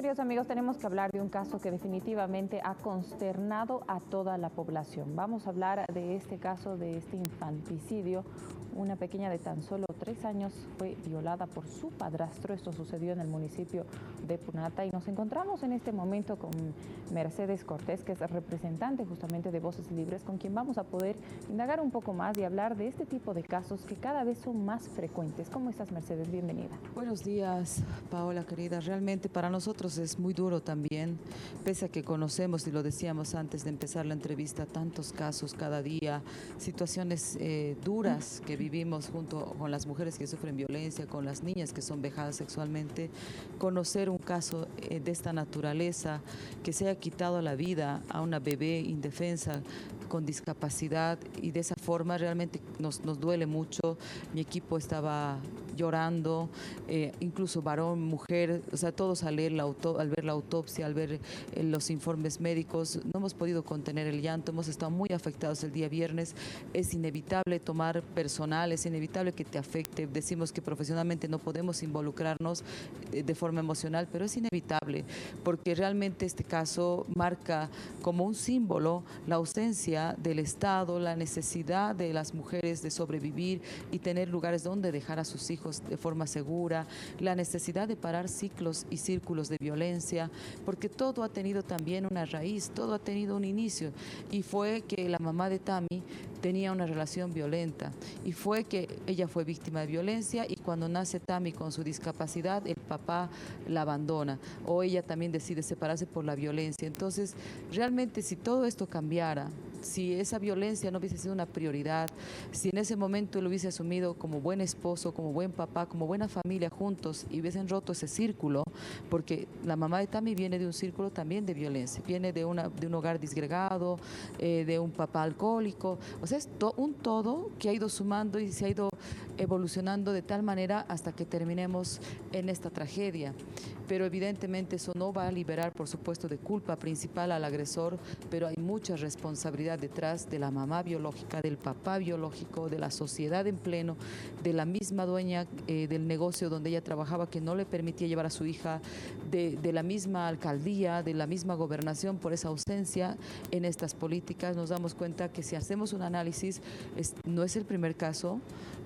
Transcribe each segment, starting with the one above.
Queridos amigos, tenemos que hablar de un caso que definitivamente ha consternado a toda la población. Vamos a hablar de este caso, de este infanticidio. Una pequeña de tan solo 3 años fue violada por su padrastro. Esto sucedió en el municipio de Punata y nos encontramos en este momento con Mercedes Cortés, que es representante justamente de Voces Libres, con quien vamos a poder indagar un poco más y hablar de este tipo de casos que cada vez son más frecuentes. ¿Cómo estás, Mercedes? Bienvenida. Buenos días, Paola, querida. Realmente para nosotros es muy duro también, pese a que conocemos, y lo decíamos antes de empezar la entrevista, tantos casos cada día, situaciones duras que vivimos junto con las mujeres que sufren violencia, con las niñas que son vejadas sexualmente. Conocer un caso de esta naturaleza, que se haya quitado la vida a una bebé indefensa, con discapacidad, y de esa forma realmente nos duele mucho. Mi equipo estaba llorando, incluso varón, mujer, o sea, todos al ver la autopsia, al ver los informes médicos, no hemos podido contener el llanto, hemos estado muy afectados el día viernes. Es inevitable tomar personal, es inevitable que te afecte. Decimos que profesionalmente no podemos involucrarnos de forma emocional, pero es inevitable, porque realmente este caso marca como un símbolo la ausencia del Estado, la necesidad de las mujeres de sobrevivir y tener lugares donde dejar a sus hijos de forma segura, la necesidad de parar ciclos y círculos de violencia, porque todo ha tenido también una raíz, todo ha tenido un inicio, y fue que la mamá de Tami tenía una relación violenta, y fue que ella fue víctima de violencia, y cuando nace Tami con su discapacidad, el papá la abandona, o ella también decide separarse por la violencia. Entonces, realmente si todo esto cambiara, si esa violencia no hubiese sido una prioridad, si en ese momento él hubiese asumido como buen esposo, como buen papá, como buena familia juntos, y hubiesen roto ese círculo, porque la mamá de Tami viene de un círculo también de violencia, viene de un hogar disgregado, de un papá alcohólico, o sea, es un todo que ha ido sumando y se ha ido evolucionando de tal manera hasta que terminemos en esta tragedia. Pero evidentemente eso no va a liberar, por supuesto, de culpa principal al agresor, pero hay mucha responsabilidad detrás de la mamá biológica, del papá biológico, de la sociedad en pleno, de la misma dueña del negocio donde ella trabajaba, que no le permitía llevar a su hija, de la misma alcaldía, de la misma gobernación, por esa ausencia en estas políticas. Nos damos cuenta que si hacemos un análisis, no es el primer caso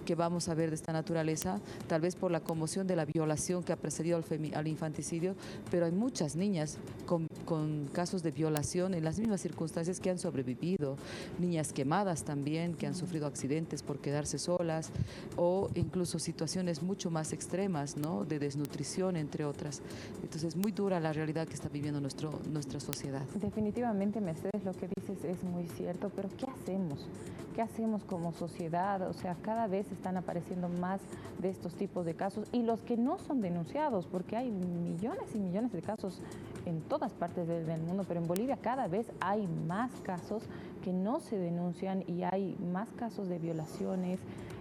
que vamos a ver de esta naturaleza, tal vez por la conmoción de la violación que ha precedido al infanticidio, pero hay muchas niñas con casos de violación en las mismas circunstancias que han sobrevivido, niñas quemadas también, que han sufrido accidentes por quedarse solas, o incluso situaciones mucho más extremas, ¿no?, de desnutrición, entre otras. Entonces, muy dura la realidad que está viviendo nuestra sociedad. Definitivamente, Mercedes, lo que dices es muy cierto, pero ¿qué hacemos? ¿Qué hacemos como sociedad? O sea, cada vez están apareciendo más de estos tipos de casos, y los que no son denunciados, porque hay millones y millones de casos en todas partes del mundo, pero en Bolivia cada vez hay más casos que no se denuncian, y hay más casos de violaciones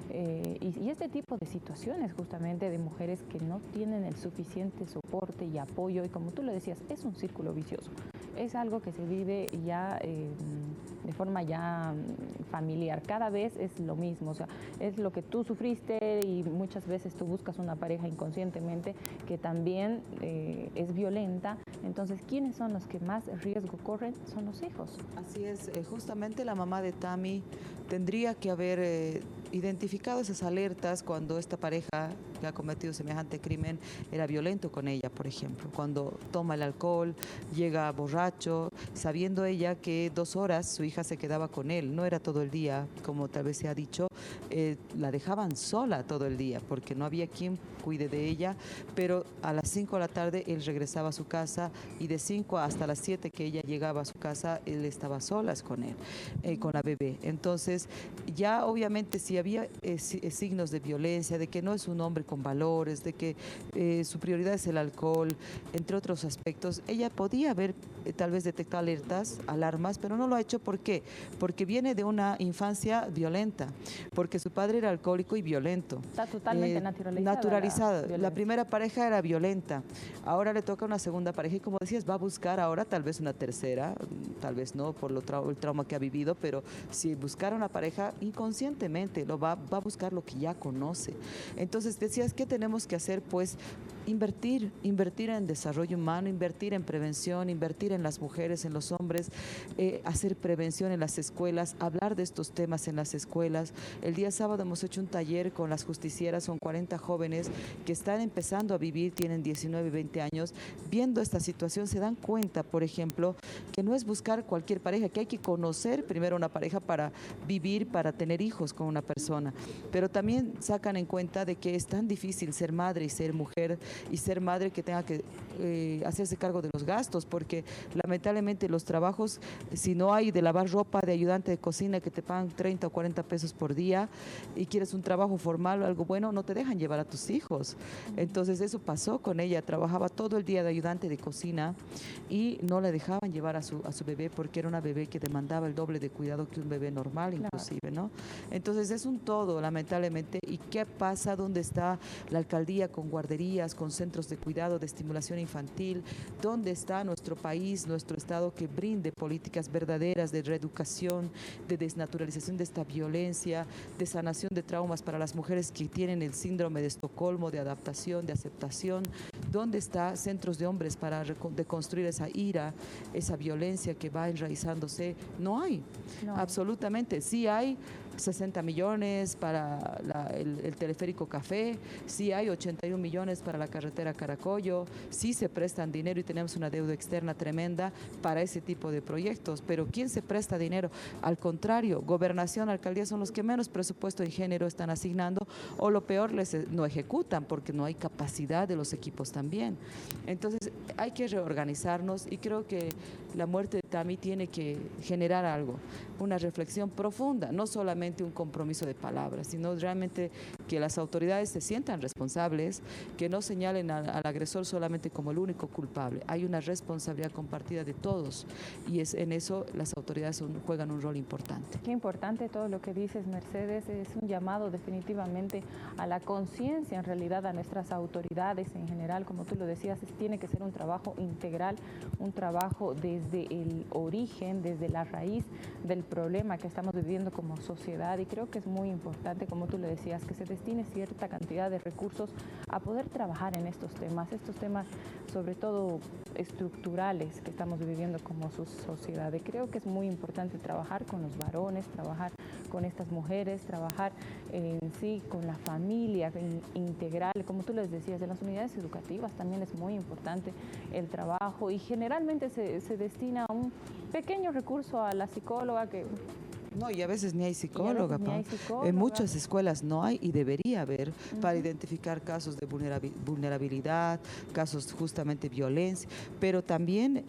y este tipo de situaciones justamente de mujeres que no tienen el suficiente soporte y apoyo, y como tú lo decías, es un círculo vicioso. Es algo que se vive ya de forma ya familiar. Cada vez es lo mismo, o sea, es lo que tú sufriste, y muchas veces tú buscas una pareja inconscientemente que también es violenta. Entonces, ¿quiénes son los que más riesgo corren? Son los hijos. Así es, justamente la mamá de Tami tendría que haber identificado esas alertas cuando esta pareja que ha cometido semejante crimen era violento con ella, por ejemplo, cuando toma el alcohol, llega borracho, sabiendo ella que 2 horas su hija se quedaba con él, no era todo el día, como tal vez se ha dicho, la dejaban sola todo el día porque no había quien cuide de ella, pero a las 5 de la tarde él regresaba a su casa, y de 5 hasta las 7 que ella llegaba a su casa, él estaba solas con él, con la bebé. Entonces, ya obviamente si había signos de violencia, de que no es un hombre con valores, de que su prioridad es el alcohol, entre otros aspectos, ella podía haber tal vez detectado alarmas, pero no lo ha hecho. ¿Por qué? Porque viene de una infancia violenta, porque su padre era alcohólico y violento. Está totalmente naturalizada. La primera pareja era violenta, ahora le toca una segunda pareja, y como decías, va a buscar ahora tal vez una tercera, tal vez no por el trauma que ha vivido, pero si buscara una pareja inconscientemente va a buscar lo que ya conoce. Entonces decías, ¿qué tenemos que hacer? Pues invertir en desarrollo humano, invertir en prevención, invertir en las mujeres, en los hombres, hacer prevención en las escuelas, hablar de estos temas en las escuelas. El día sábado hemos hecho un taller con las justicieras, son 40 jóvenes que están empezando a vivir, tienen 19 y 20 años, viendo esta situación se dan cuenta, por ejemplo, que no es buscar cualquier pareja, que hay que conocer primero una pareja para vivir, para tener hijos con una persona, pero también sacan en cuenta de que es tan difícil ser madre y ser mujer y ser madre que tenga que hacerse cargo de los gastos, porque lamentablemente los trabajos, si no hay de lavar ropa, de ayudante de cocina que te pagan 30 o 40 pesos por día y quieres un trabajo formal o algo bueno, no te dejan llevar a tus hijos. Entonces eso pasó con ella, trabajaba todo el día de ayudante de cocina y no le dejaban llevar a su bebé porque era una bebé que demandaba el doble de cuidado que un bebé normal inclusive, ¿no? Entonces es un todo, lamentablemente. ¿Y qué pasa? ¿Dónde está la alcaldía con guarderías, con centros de cuidado, de estimulación infantil? ¿Dónde está nuestro país, nuestro Estado que brinde políticas verdaderas de reeducación, de desnaturalización de esta violencia, de sanación de traumas para las mujeres que tienen el síndrome de Estocolmo, de adaptación, de aceptación? ¿Dónde está centros de hombres para deconstruir esa ira, esa violencia que va enraizándose? No hay, no. Absolutamente. Sí hay 60 millones para el teleférico Café, sí hay 81 millones para la carretera Caracollo, sí se prestan dinero y tenemos una deuda externa tremenda para ese tipo de proyectos, pero ¿quién se presta dinero? Al contrario, gobernación, alcaldía son los que menos presupuesto en género están asignando, o lo peor, no ejecutan porque no hay capacidad de los equipos también. Entonces hay que reorganizarnos y creo que la muerte de Tami tiene que generar algo, una reflexión profunda, no solamente un compromiso de palabras, sino realmente que las autoridades se sientan responsables, que no señalen al agresor solamente como el único culpable. Hay una responsabilidad compartida de todos y en eso las autoridades juegan un rol importante. Qué importante todo lo que dices, Mercedes. Es un llamado definitivamente a la conciencia, en realidad a nuestras autoridades en general, como tú lo decías, tiene que ser un trabajo integral, un trabajo desde el origen, desde la raíz del problema que estamos viviendo como sociedad, y creo que es muy importante, como tú lo decías, que se destine cierta cantidad de recursos a poder trabajar en estos temas sobre todo estructurales que estamos viviendo como sociedad. Y creo que es muy importante trabajar con los varones, trabajar con estas mujeres, trabajar en sí con la familia integral, como tú les decías, en las unidades educativas también es muy importante el trabajo, y generalmente se destina un pequeño recurso a la psicóloga que... No, y a veces ni hay psicóloga, en muchas escuelas no hay y debería haber para identificar casos de vulnerabilidad, casos justamente de violencia, pero también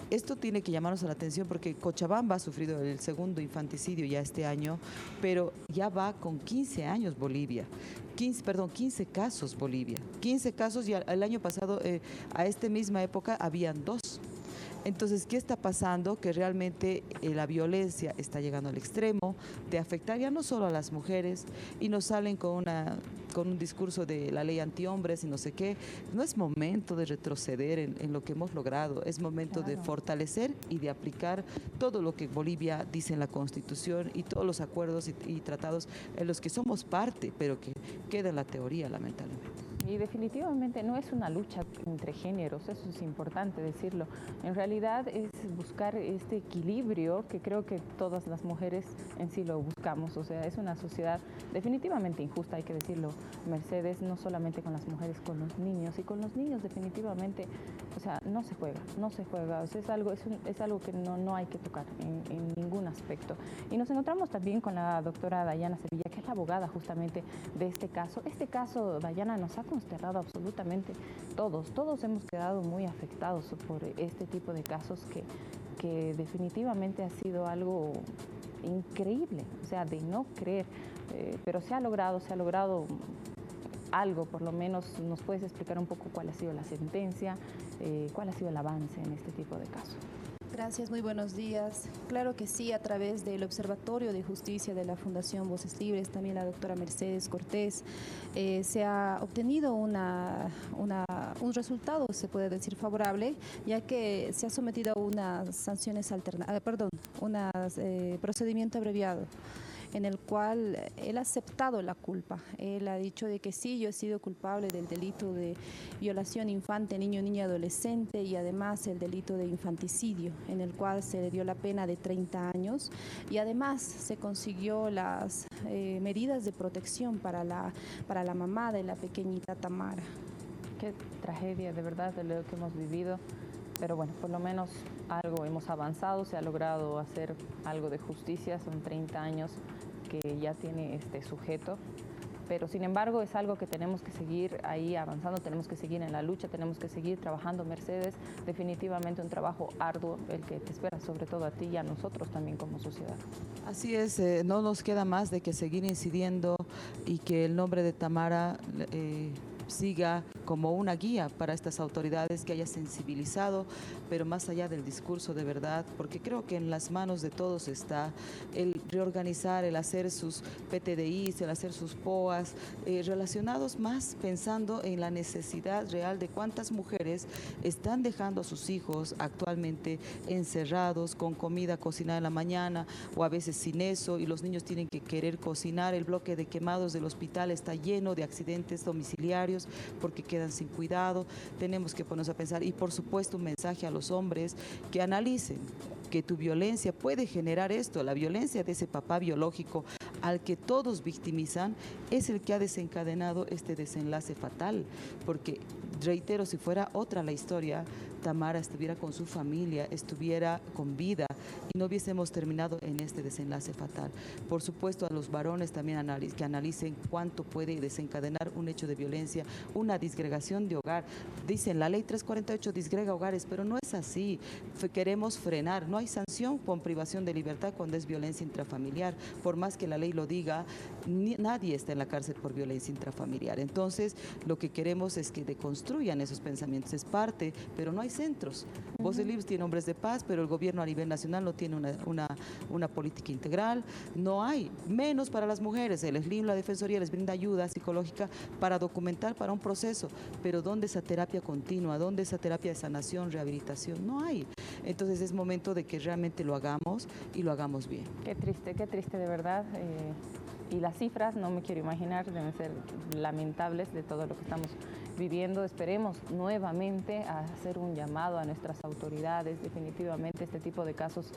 esto tiene que llamarnos a la atención porque Cochabamba ha sufrido el segundo infanticidio ya este año, pero ya va con 15 años Bolivia. 15 casos Bolivia, 15 casos, y el año pasado a esta misma época habían 2. Entonces, ¿qué está pasando? Que realmente la violencia está llegando al extremo de afectar ya no solo a las mujeres, y nos salen con un discurso de la ley antihombres y no sé qué. No es momento de retroceder en lo que hemos logrado, es momento de fortalecer y de aplicar todo lo que Bolivia dice en la Constitución y todos los acuerdos y tratados en los que somos parte, pero que queda en la teoría, lamentablemente. Y definitivamente no es una lucha entre géneros, eso es importante decirlo. En realidad es buscar este equilibrio que creo que todas las mujeres en sí lo buscamos. O sea, es una sociedad definitivamente injusta, hay que decirlo, Mercedes, no solamente con las mujeres, con los niños. Y con los niños definitivamente, o sea, no se juega. O sea, es algo que no hay que tocar en ningún aspecto. Y nos encontramos también con la doctora Dayana Sevilla, que es la abogada justamente de este caso. Este caso, Dayana, nos ha consternado absolutamente todos hemos quedado muy afectados por este tipo de casos que definitivamente ha sido algo increíble, o sea, de no creer, pero se ha logrado algo. Por lo menos nos puedes explicar un poco cuál ha sido la sentencia, cuál ha sido el avance en este tipo de casos. Gracias, muy buenos días. Claro que sí, a través del Observatorio de Justicia de la Fundación Voces Libres, también la doctora Mercedes Cortés, se ha obtenido un resultado, se puede decir, favorable, ya que se ha sometido a unas sanciones procedimiento abreviado. en el cual él ha aceptado la culpa. Él ha dicho de que sí, yo he sido culpable del delito de violación infante, niño, niña, adolescente y además el delito de infanticidio, en el cual se le dio la pena de 30 años y además se consiguió las medidas de protección para la mamá de la pequeñita Tamara. Qué tragedia, de verdad, de lo que hemos vivido. Pero bueno, por lo menos algo hemos avanzado, se ha logrado hacer algo de justicia, son 30 años que ya tiene este sujeto. Pero sin embargo es algo que tenemos que seguir ahí avanzando, tenemos que seguir en la lucha, tenemos que seguir trabajando. Mercedes, definitivamente un trabajo arduo el que te espera, sobre todo a ti y a nosotros también como sociedad. Así es, no nos queda más de que seguir incidiendo y que el nombre de Tamara siga como una guía para estas autoridades, que haya sensibilizado, pero más allá del discurso de verdad, porque creo que en las manos de todos está el reorganizar, el hacer sus PTDIs, el hacer sus POAs, relacionados más pensando en la necesidad real de cuántas mujeres están dejando a sus hijos actualmente encerrados con comida cocinada en la mañana o a veces sin eso, y los niños tienen que querer cocinar. El bloque de quemados del hospital está lleno de accidentes domiciliarios porque quedan sin cuidado. Tenemos que ponernos a pensar, y por supuesto un mensaje a los hombres que analicen que tu violencia puede generar esto. La violencia de ese papá biológico al que todos victimizan es el que ha desencadenado este desenlace fatal, porque reitero, si fuera otra la historia, Tamara estuviera con su familia, estuviera con vida y no hubiésemos terminado en este desenlace fatal. Por supuesto, a los varones también que analicen cuánto puede desencadenar un hecho de violencia, una disgregación de hogar. Dicen, la ley 348 disgrega hogares, pero no es así. Queremos frenar, no hay sanción con privación de libertad cuando es violencia intrafamiliar. Por más que la ley lo diga, nadie está en la cárcel por violencia intrafamiliar. Entonces, lo que queremos es que deconstruyan esos pensamientos. Es parte, pero no hay centros. Voces Libres tiene hombres de paz, pero el gobierno a nivel nacional no tiene una política integral. No hay, menos para las mujeres. El SLIM, la Defensoría, les brinda ayuda psicológica para documentar, para un proceso. Pero ¿dónde esa terapia continua? ¿Dónde esa terapia de sanación, rehabilitación? No hay. Entonces es momento de que realmente lo hagamos y lo hagamos bien. Qué triste de verdad. Y las cifras, no me quiero imaginar, deben ser lamentables de todo lo que estamos viviendo. Esperemos nuevamente a hacer un llamado a nuestras autoridades. Definitivamente este tipo de casos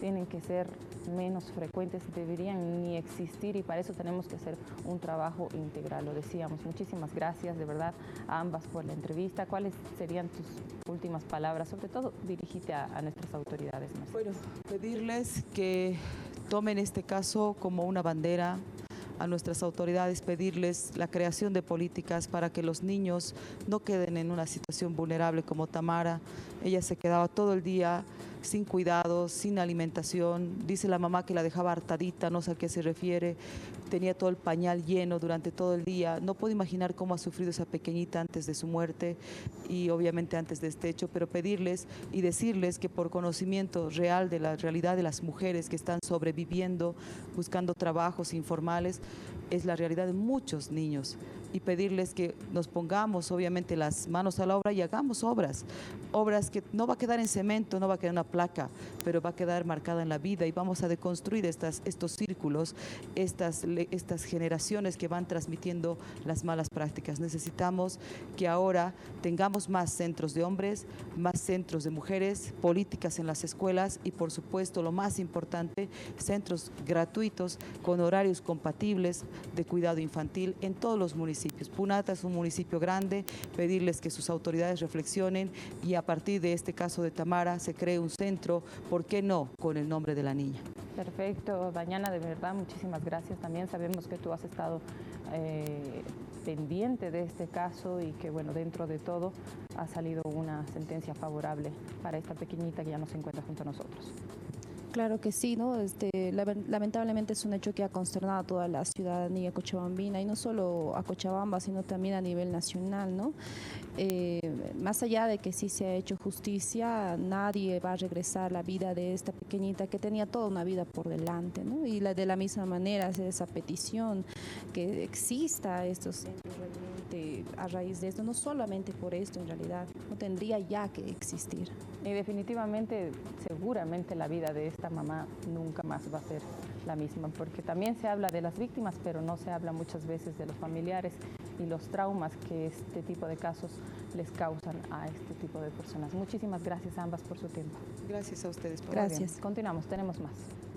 tienen que ser menos frecuentes, deberían ni existir, y para eso tenemos que hacer un trabajo integral, lo decíamos. Muchísimas gracias de verdad a ambas por la entrevista. ¿Cuáles serían tus últimas palabras? Sobre todo dirigite a nuestras autoridades, Mercedes. Bueno, pedirles que tomen este caso como una bandera, a nuestras autoridades pedirles la creación de políticas para que los niños no queden en una situación vulnerable como Tamara. Ella se quedaba todo el día sin cuidados, sin alimentación. Dice la mamá que la dejaba hartadita, no sé a qué se refiere. Tenía todo el pañal lleno durante todo el día. No puedo imaginar cómo ha sufrido esa pequeñita antes de su muerte y obviamente antes de este hecho, pero pedirles y decirles que por conocimiento real de la realidad de las mujeres que están sobreviviendo, buscando trabajos informales, es la realidad de muchos niños, y pedirles que nos pongamos obviamente las manos a la obra y hagamos obras que no va a quedar en cemento, no va a quedar en una placa, pero va a quedar marcada en la vida, y vamos a deconstruir estos círculos, estas generaciones que van transmitiendo las malas prácticas. Necesitamos que ahora tengamos más centros de hombres, más centros de mujeres, políticas en las escuelas y por supuesto lo más importante, centros gratuitos con horarios compatibles de cuidado infantil en todos los municipios. Punata es un municipio grande, pedirles que sus autoridades reflexionen y a partir de este caso de Tamara se cree un centro, ¿por qué no?, con el nombre de la niña. Perfecto, Dayana, de verdad, muchísimas gracias. También sabemos que tú has estado pendiente de este caso y que, bueno, dentro de todo ha salido una sentencia favorable para esta pequeñita que ya no se encuentra junto a nosotros. Claro que sí, ¿no? Lamentablemente es un hecho que ha consternado a toda la ciudadanía cochabambina, y no solo a Cochabamba, sino también a nivel nacional, ¿no? Más allá de que sí se ha hecho justicia, nadie va a regresar la vida de esta pequeñita que tenía toda una vida por delante, ¿no? Y de la misma manera hacer esa petición que exista estos centros realmente a raíz de esto, no solamente por esto en realidad, no tendría ya que existir. Y definitivamente, seguramente la vida de esta mamá nunca más va a ser la misma, porque también se habla de las víctimas, pero no se habla muchas veces de los familiares y los traumas que este tipo de casos les causan a este tipo de personas. Muchísimas gracias a ambas por su tiempo. Gracias a ustedes. Gracias. Continuamos, tenemos más.